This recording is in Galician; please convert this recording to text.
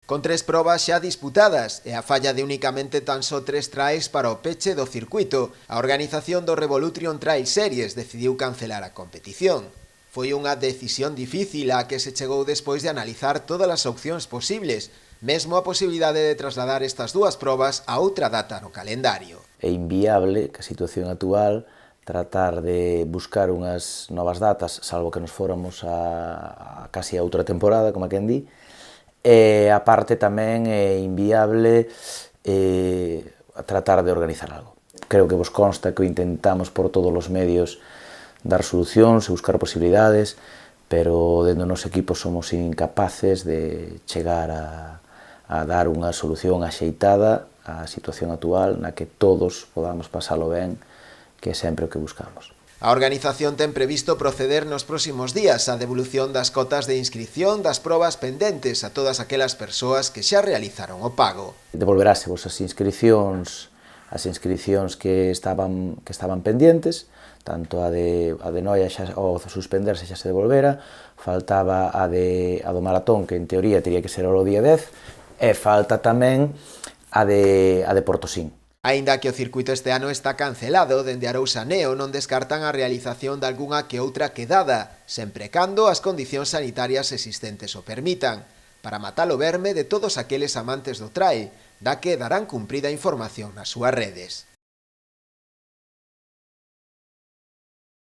Con 3 probas xa disputadas e a falla de únicamente tan só 3 trails para o peche do circuito, a organización do Revolution Trail Series decidiu cancelar a competición. Foi unha decisión difícil a que se chegou despois de analizar todas as opcións posibles, mesmo a posibilidade de trasladar estas dúas probas a outra data no calendario. É inviable que a situación actual tratar de buscar unhas novas datas, salvo que nos fóramos a casi a outra temporada, como a quen di, e a parte tamén é inviable tratar de organizar algo. Creo que vos consta que o intentamos por todos os medios dar solucións e buscar posibilidades, pero dentro do noso equipo somos incapaces de chegar a dar unha solución axeitada á situación actual na que todos podamos pasalo ben, que é sempre o que buscamos. A organización ten previsto proceder nos próximos días á devolución das cotas de inscripción das probas pendentes a todas aquelas persoas que xa realizaron o pago. Devolverase vos as inscripcións que estaban pendientes, tanto a de Noia ao suspenderse xa se devolvera, faltaba a do maratón, que en teoría teria que ser o día 10, e falta tamén a de Portosín. Aínda que o circuito este ano está cancelado, dende Arousa Neo non descartan a realización de algunha que outra quedada, sempre cando as condicións sanitarias existentes o permitan, para matar o verme de todos aqueles amantes do trail, da que darán cumprida información nas súas redes.